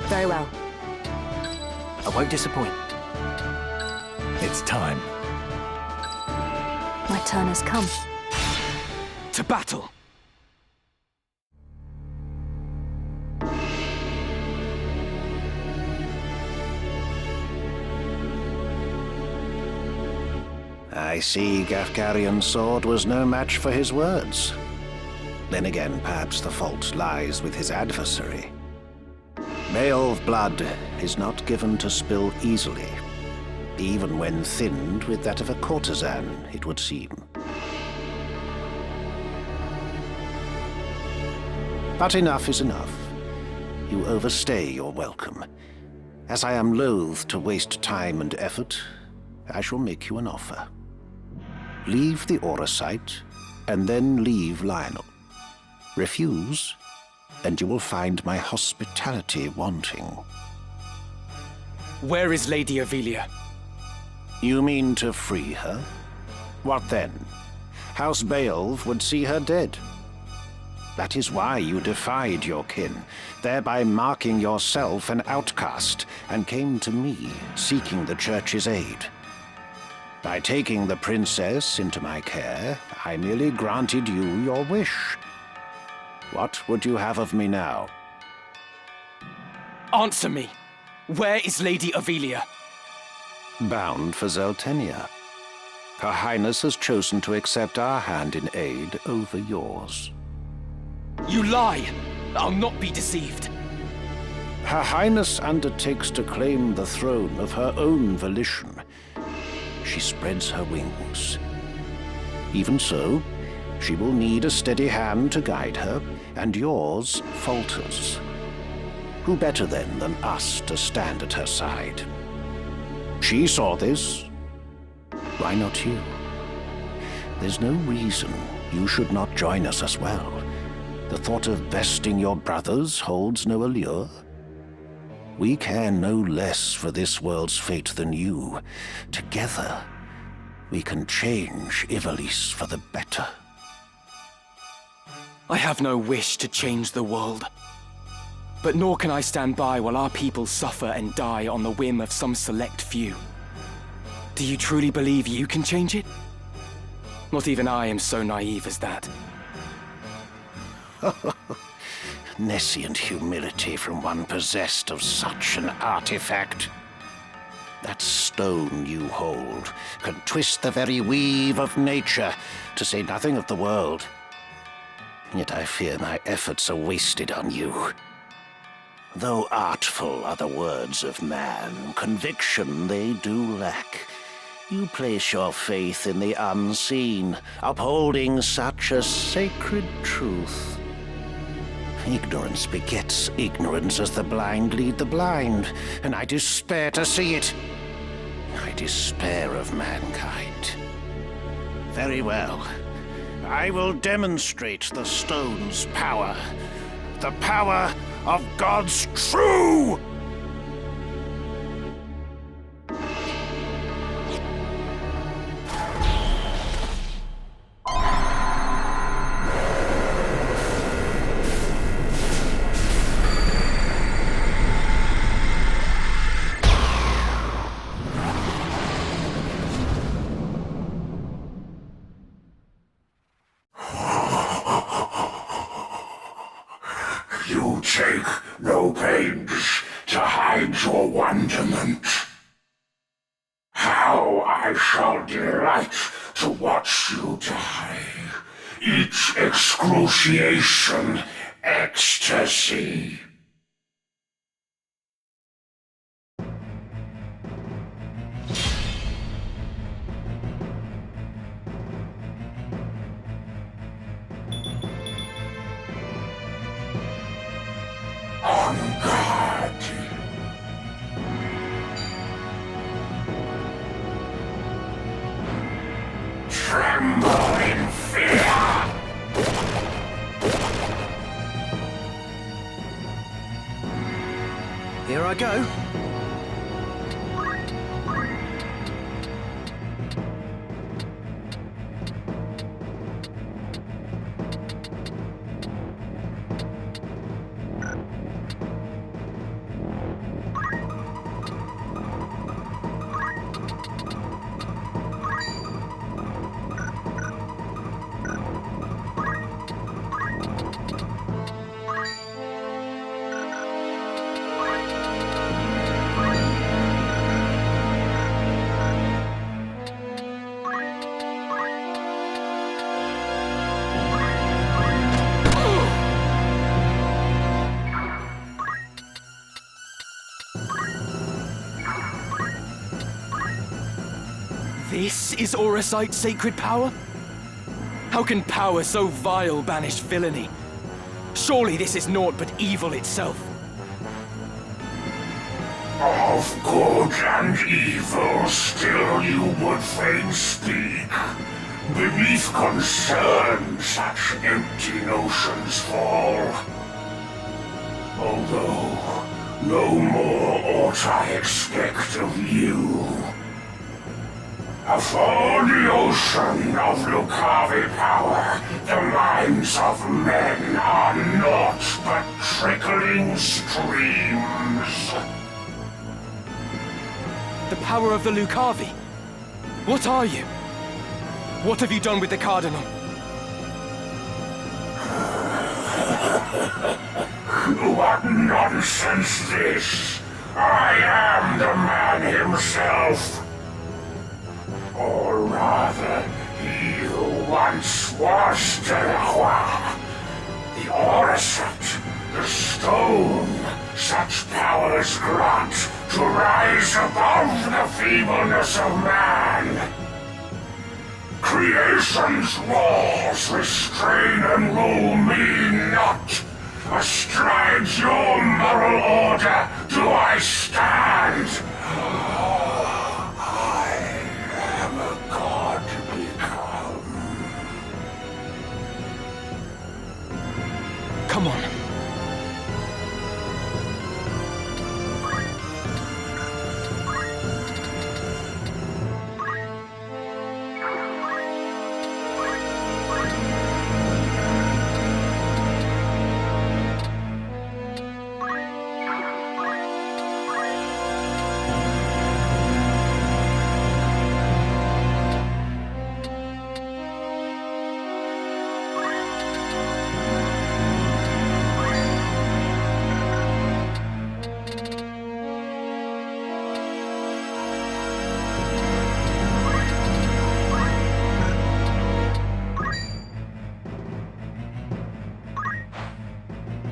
Very well. I won't disappoint. It's time. My turn has come. To battle! I see Gafgarian's sword was no match for his words. Then again, perhaps the fault lies with his adversary. Beowulf blood is not given to spill easily, even when thinned with that of a courtesan, it would seem. But enough is enough. You overstay your welcome. As I am loath to waste time and effort, I shall make you an offer. Leave the Aura site, and then leave Lionel. Refuse, and you will find my hospitality wanting. Where is Lady Ivalice? You mean to free her? What then? House Beowulf would see her dead. That is why you defied your kin, thereby marking yourself an outcast, and came to me, seeking the Church's aid. By taking the princess into my care, I merely granted you your wish. What would you have of me now? Answer me! Where is Lady Ivalice? Bound for Zeltenia. Her Highness has chosen to accept our hand in aid over yours. You lie! I'll not be deceived. Her Highness undertakes to claim the throne of her own volition. She spreads her wings. Even so, she will need a steady hand to guide her, and yours falters. Who better then than us to stand at her side? She saw this. Why not you? There's no reason you should not join us as well. The thought of besting your brothers holds no allure. We care no less for this world's fate than you. Together, we can change Ivalice for the better. I have no wish to change the world. But nor can I stand by while our people suffer and die on the whim of some select few. Do you truly believe you can change it? Not even I am so naive as that. Nescient humility from one possessed of such an artifact. That stone you hold can twist the very weave of nature, to say nothing of the world. Yet I fear my efforts are wasted on you. Though artful are the words of man, conviction they do lack. You place your faith in the unseen, upholding such a sacred truth. Ignorance begets ignorance as the blind lead the blind, and I despair to see it. I despair of mankind. Very well. I will demonstrate the stone's power. The power of God's true! You take no pains to hide your wonderment. How I shall delight to watch you die. Each excruciation, ecstasy. On guard. Tremble in fear. Here I go. This is Auracite's sacred power? How can power so vile banish villainy? Surely this is naught but evil itself. Of good and evil still you would fain speak. Beneath concern such empty notions fall. Although no more ought I expect of you. For the ocean of Lucavi power, the minds of men are naught but trickling streams. The power of the Lucavi? What are you? What have you done with the Cardinal? What nonsense this! I am the man himself. Or rather, he who once was Delacroix. The Auracite, the stone, such powers grant to rise above the feebleness of man. Creation's laws restrain and rule me not. Astride your moral order do I stand. I am a god become. Come on.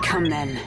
Come then.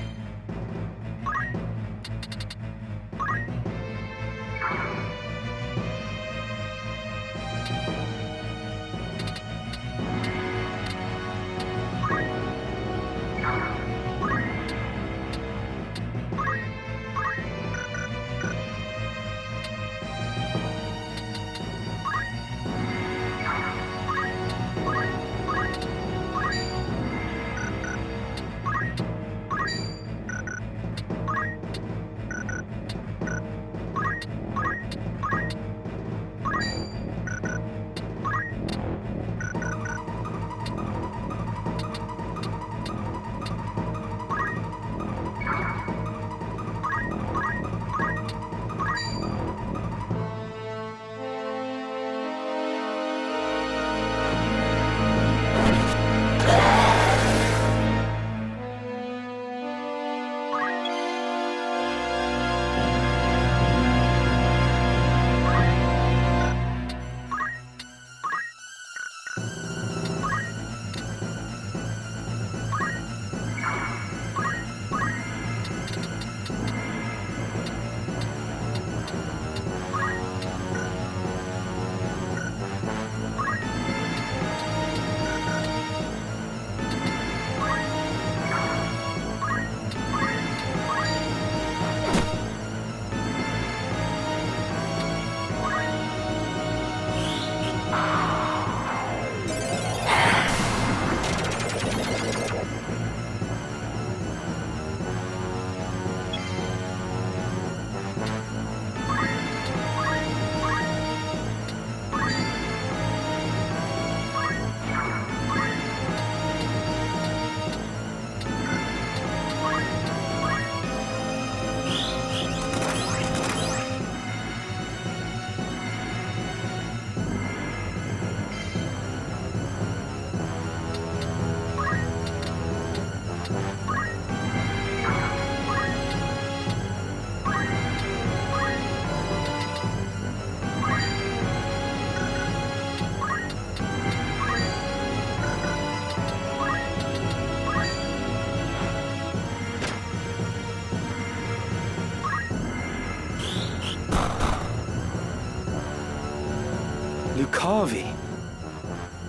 Lucavi.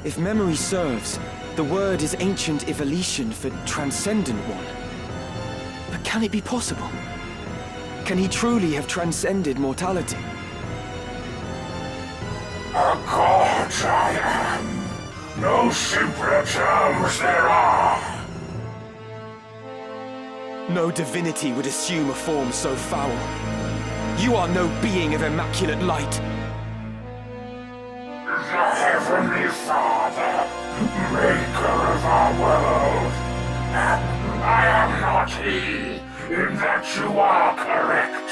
If memory serves, the word is ancient Ivalician for transcendent one. But can it be possible? Can he truly have transcended mortality? A god I am. No simpler terms there are. No divinity would assume a form so foul. You are no being of immaculate light. The Heavenly Father, maker of our world. I am not he, in that you are correct.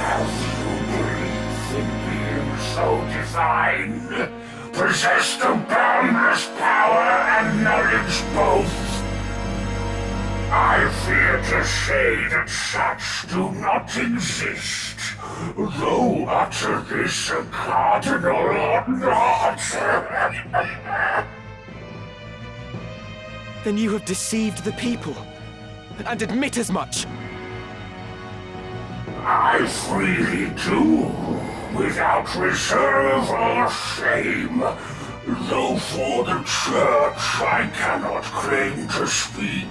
Have you belief in being so divine, possessed of boundless power and knowledge both? I fear to say that such do not exist, though utter this a cardinal or not. Then you have deceived the people, and admit as much. I freely do, without reserve or shame, though for the Church I cannot claim to speak.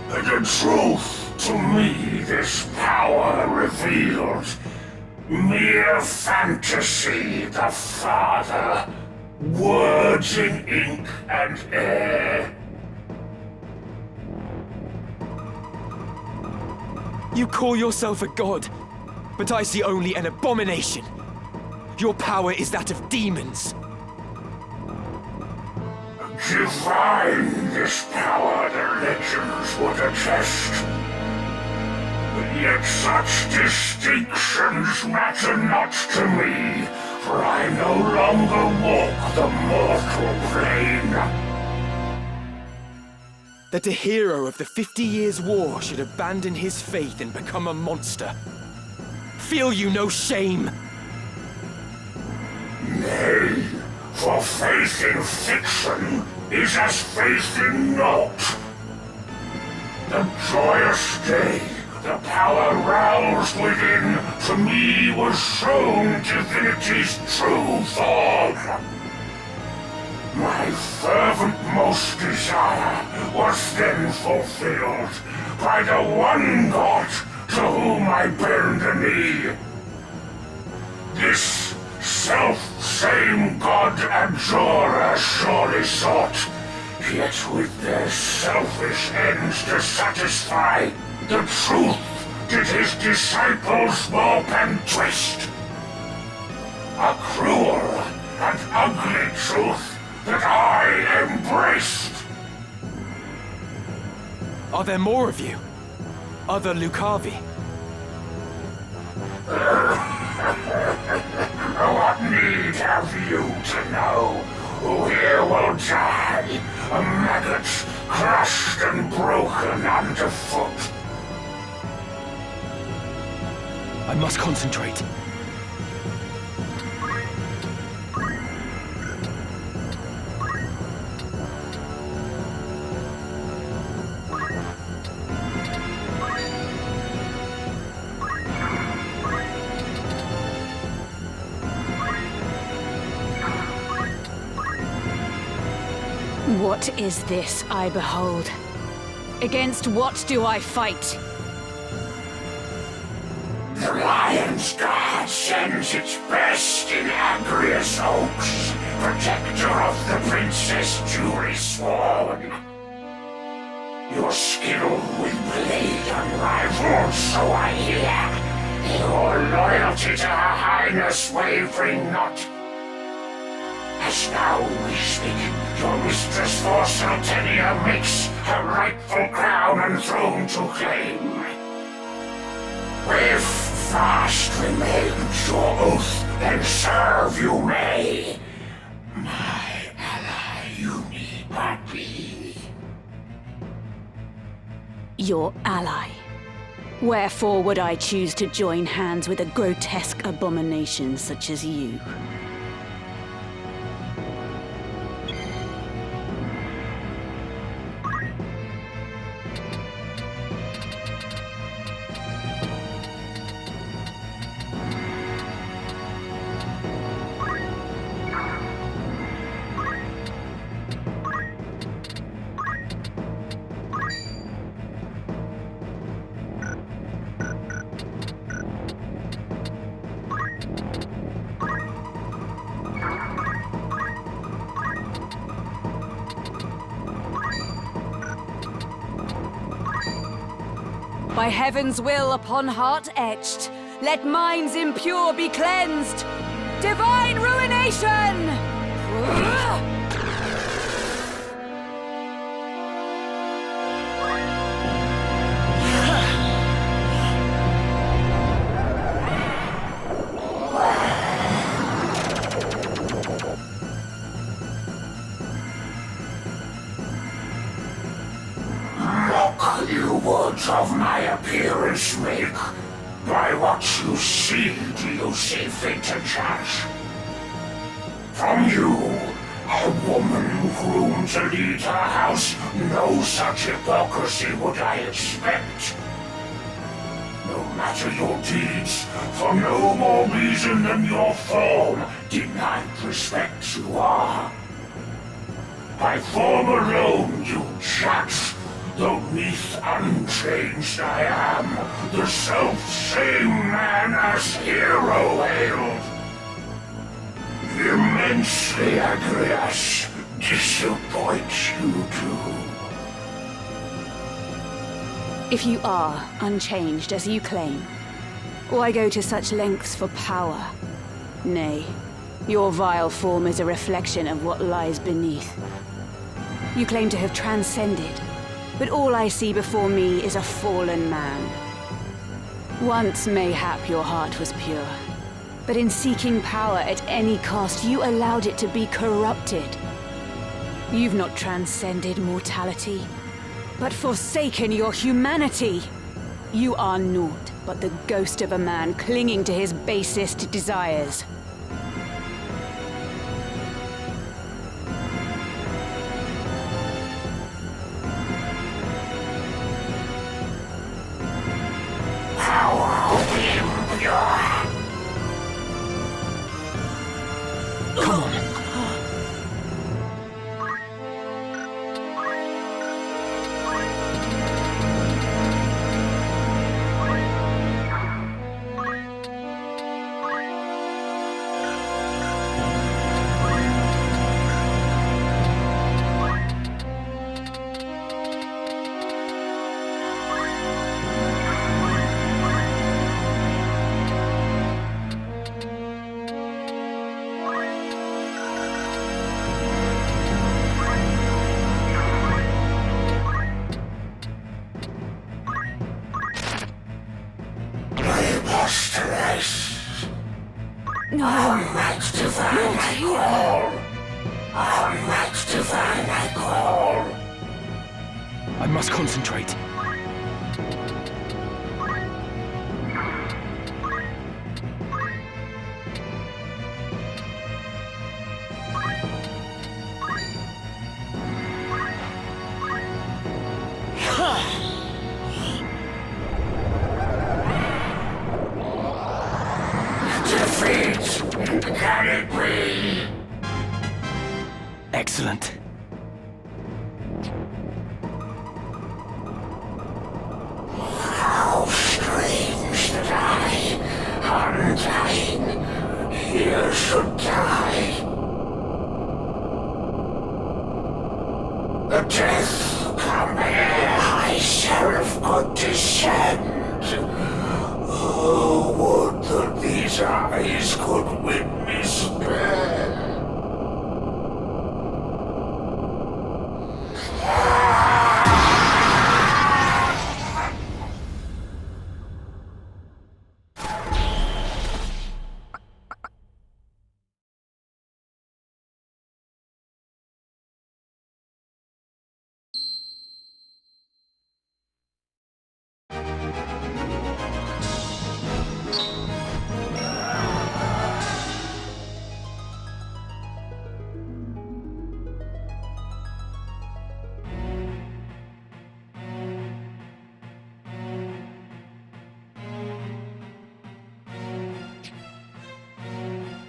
And in truth, to me this power revealed, mere fantasy, the Father, words in ink and air. You call yourself a god, but I see only an abomination. Your power is that of demons. Divine this power the legends would attest. Yet such distinctions matter not to me, for I no longer walk the mortal plane. That a hero of the 50 Years' War should abandon his faith and become a monster. Feel you no shame? Nay, for faith in fiction is as faith in naught. The joyous day, the power roused within, to me was shown divinity's true form. My fervent most desire was then fulfilled by the one God to whom I bend the knee. This self-same God abjurer surely sought, yet with their selfish ends to satisfy, the truth did his disciples warp and twist. A cruel and ugly truth that I embraced. Are there more of you? Other Lucavi? What need have you to know? Who here will die, a maggot crushed and broken underfoot? I must concentrate. What is this I behold? Against what do I fight? The Lion's Guard sends its best in Agrius Oaks, protector of the princess duly sworn. Your skill with blade unrivaled, so I hear. Your loyalty to her highness wavering not. As now we speak, your mistress for Saltenia makes her rightful crown and throne to claim. If fast remains your oath, then serve you may. My ally you need but be. Your ally. Wherefore would I choose to join hands with a grotesque abomination such as you? By heaven's will upon heart etched, let minds impure be cleansed. Divine ruination! Mock you words of my appearance make. By what you see do you see fit to judge? From you, a woman groomed to lead her house, no such hypocrisy would I expect. No matter your deeds, for no more reason than your form, denied respect you are. By form alone you judge, though neath unchanged I am, the self-same man as hero hailed. Immensely Agrias disappoints you too. If you are unchanged as you claim, why go to such lengths for power? Nay, your vile form is a reflection of what lies beneath. You claim to have transcended, but all I see before me is a fallen man. Once, mayhap, your heart was pure, but in seeking power at any cost, you allowed it to be corrupted. You've not transcended mortality, but forsaken your humanity. You are naught but the ghost of a man clinging to his basest desires. Come on. No. On might divine I call. On might divine I call. I must concentrate. Can it be? Excellent. How strange that I, undying, here should die. The death come ere high seraph could descend. Oh, would that these eyes could witness spell.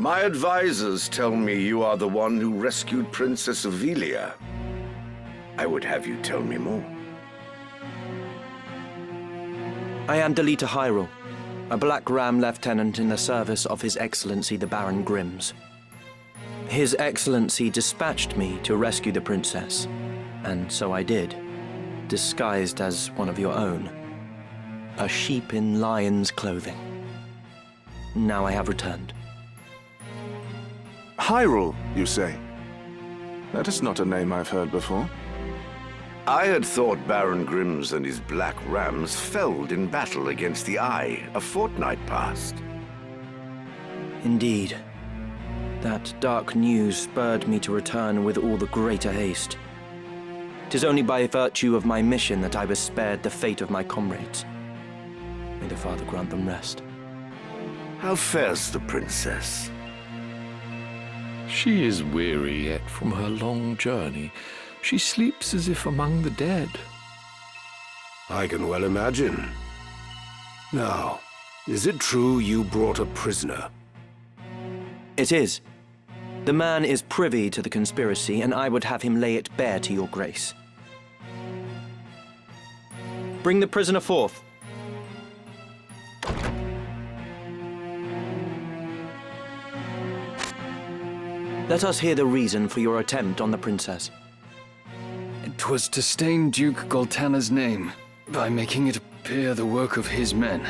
My advisors tell me you are the one who rescued Princess Ivalice. I would have you tell me more. I am Delita Hyrule, a Black Ram lieutenant in the service of His Excellency the Baron Grimms. His Excellency dispatched me to rescue the princess, and so I did, disguised as one of your own. A sheep in lion's clothing. Now I have returned. Hyrule, you say? That is not a name I've heard before. I had thought Baron Grimm's and his black rams felled in battle against the Eye a fortnight past. Indeed. That dark news spurred me to return with all the greater haste. 'Tis only by virtue of my mission that I was spared the fate of my comrades. May the Father grant them rest. How fares the princess? She is weary yet from her long journey. She sleeps as if among the dead. I can well imagine. Now, is it true you brought a prisoner? It is. The man is privy to the conspiracy, and I would have him lay it bare to your grace. Bring the prisoner forth. Let us hear the reason for your attempt on the princess. It was to stain Duke Goltana's name by making it appear the work of his men.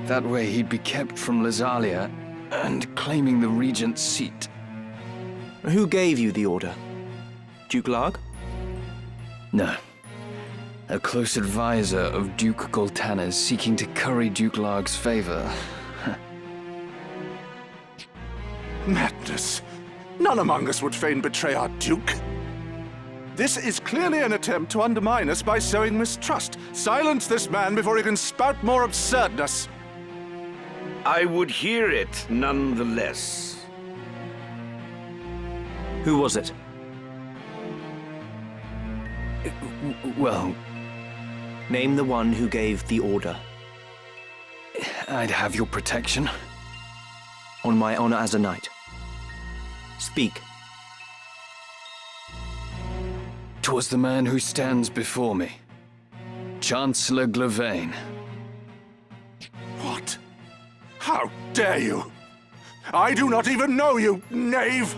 That way he'd be kept from Lazalia and claiming the regent's seat. Who gave you the order? Duke Larg? No. A close advisor of Duke Goltana's seeking to curry Duke Larg's favor. Madness! None among us would fain betray our Duke. This is clearly an attempt to undermine us by sowing mistrust. Silence this man before he can spout more absurdness. I would hear it nonetheless. Who was it? Well, Name the one who gave the order. I'd have your protection. On my honor as a knight. Speak. 'Twas the man who stands before me. Chancellor Glavain. What? How dare you? I do not even know you, knave!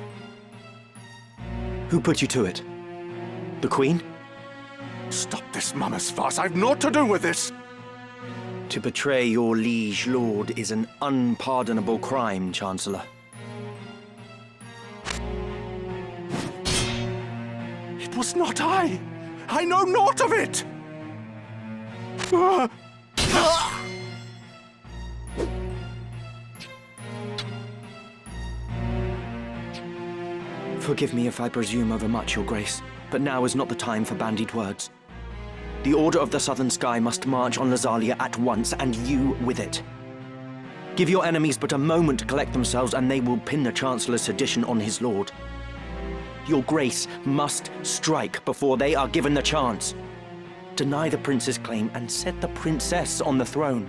Who put you to it? The Queen? Stop this mummer's farce. I've naught to do with this. To betray your liege lord is an unpardonable crime, Chancellor. It was not I. I know naught of it. Forgive me if I presume overmuch, Your Grace, but now is not the time for bandied words. The Order of the Southern Sky must march on Lazalia at once, and you with it. Give your enemies but a moment to collect themselves, and they will pin the Chancellor's sedition on his lord. Your Grace must strike before they are given the chance. Deny the prince's claim and set the princess on the throne.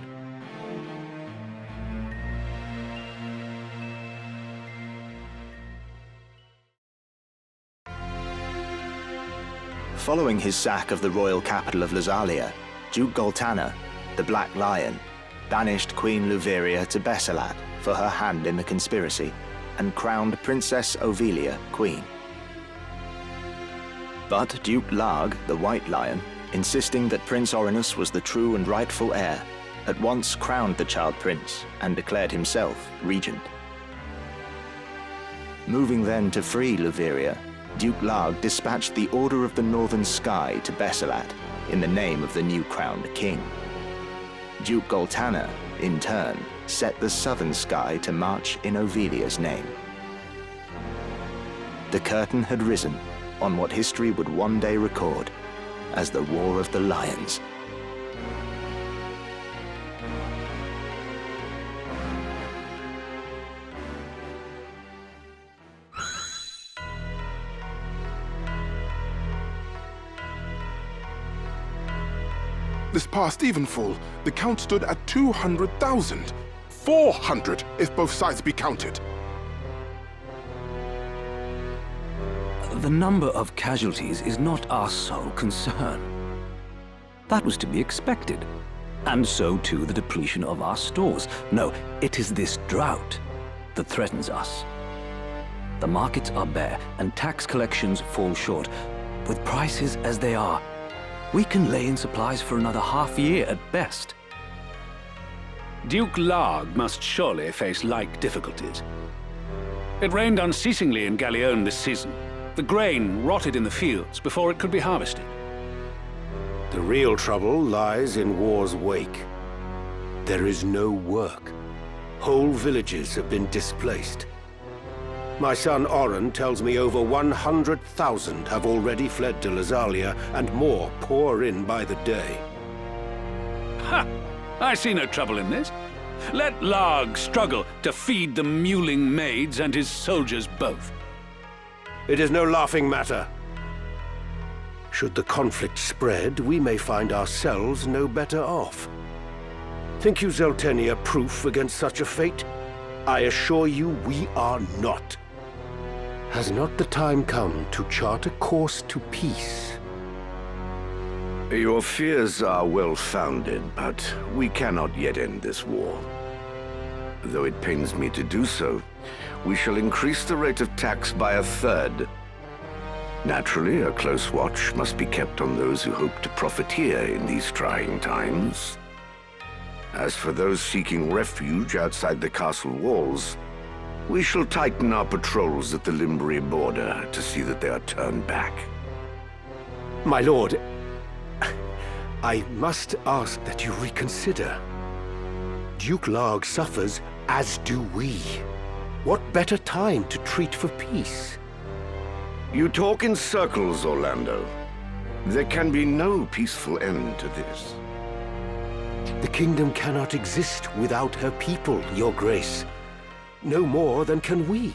Following his sack of the royal capital of Lazalia, Duke Goltana, the Black Lion, banished Queen Luveria to Besselat for her hand in the conspiracy, and crowned Princess Ovelia queen. But Duke Larg, the White Lion, insisting that Prince Orinus was the true and rightful heir, at once crowned the child prince and declared himself regent. Moving then to free Luveria, Duke Larg dispatched the Order of the Northern Sky to Besselat in the name of the new crowned king. Duke Goltana, in turn, set the Southern Sky to march in Ovelia's name. The curtain had risen on what history would one day record as the War of the Lions. This past evenfall, the count stood at 200,000. 400 if both sides be counted. The number of casualties is not our sole concern. That was to be expected. And so too the depletion of our stores. No, it is this drought that threatens us. The markets are bare and tax collections fall short. With prices as they are, We can lay in supplies for another half-year at best. Duke Larg must surely face like difficulties. It rained unceasingly in Galleon this season. The grain rotted in the fields before it could be harvested. The real trouble lies in war's wake. There is no work. Whole villages have been displaced. My son Oren tells me over 100,000 have already fled to Lazalia, and more pour in by the day. Ha! I see no trouble in this. Let Larg struggle to feed the mewling maids and his soldiers both. It is no laughing matter. Should the conflict spread, we may find ourselves no better off. Think you Zeltenia proof against such a fate? I assure you we are not. Has not the time come to chart a course to peace? Your fears are well-founded, but we cannot yet end this war. Though it pains me to do so, we shall increase the rate of tax by 1/3. Naturally, a close watch must be kept on those who hope to profiteer in these trying times. As for those seeking refuge outside the castle walls, we shall tighten our patrols at the Limbri border to see that they are turned back. My lord, I must ask that you reconsider. Duke Larg suffers, as do we. What better time to treat for peace? You talk in circles, Orlando. There can be no peaceful end to this. The kingdom cannot exist without her people, Your Grace. No more than can we.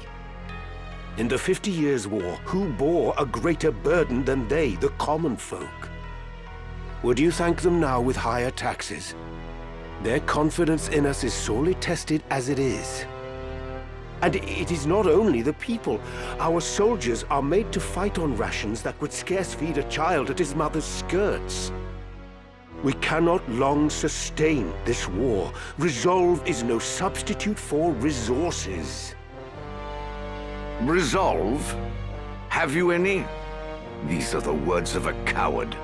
In the 50 Years' War, who bore a greater burden than they, the common folk? Would you thank them now with higher taxes? Their confidence in us is sorely tested as it is. And it is not only the people. Our soldiers are made to fight on rations that would scarce feed a child at his mother's skirts. We cannot long sustain this war. Resolve is no substitute for resources. Resolve? Have you any? These are the words of a coward.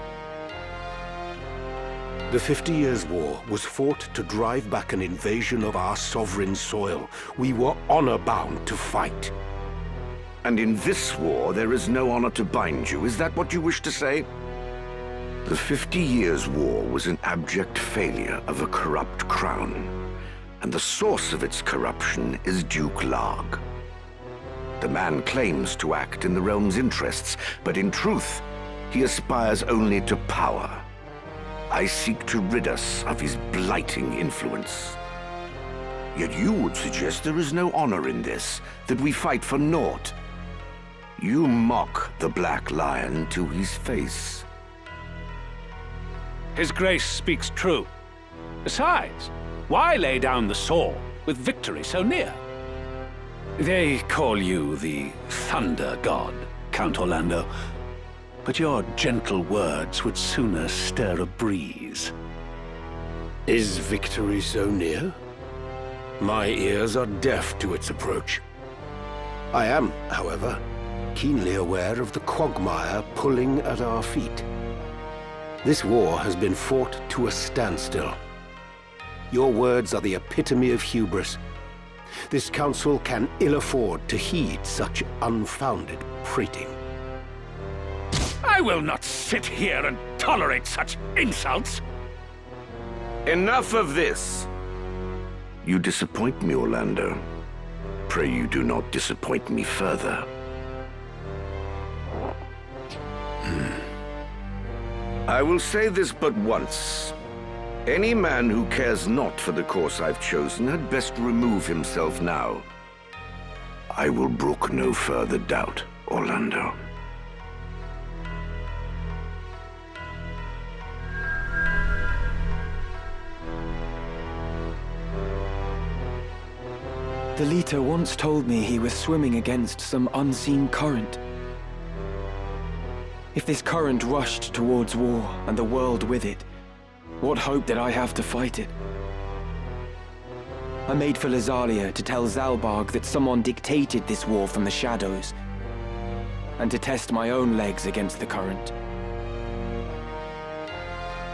The 50 Years' War was fought to drive back an invasion of our sovereign soil. We were honor-bound to fight. And in this war, there is no honor to bind you. Is that what you wish to say? The 50 Years' War was an abject failure of a corrupt crown. And the source of its corruption is Duke Larg. The man claims to act in the realm's interests, but in truth, he aspires only to power. I seek to rid us of his blighting influence. Yet you would suggest there is no honor in this, that we fight for naught. You mock the Black Lion to his face. His Grace speaks true. Besides, why lay down the sword with victory so near? They call you the Thunder God, Count Orlando. But your gentle words would sooner stir a breeze. Is victory so near? My ears are deaf to its approach. I am, however, keenly aware of the quagmire pulling at our feet. This war has been fought to a standstill. Your words are the epitome of hubris. This council can ill afford to heed such unfounded prating. I will not sit here and tolerate such insults! Enough of this! You disappoint me, Orlando. Pray you do not disappoint me further. I will say this but once. Any man who cares not for the course I've chosen had best remove himself now. I will brook no further doubt, Orlando. The Leader once told me he was swimming against some unseen current. If this current rushed towards war, and the world with it, what hope did I have to fight it? I made for Lazalia to tell Zalbarg that someone dictated this war from the shadows, and to test my own legs against the current.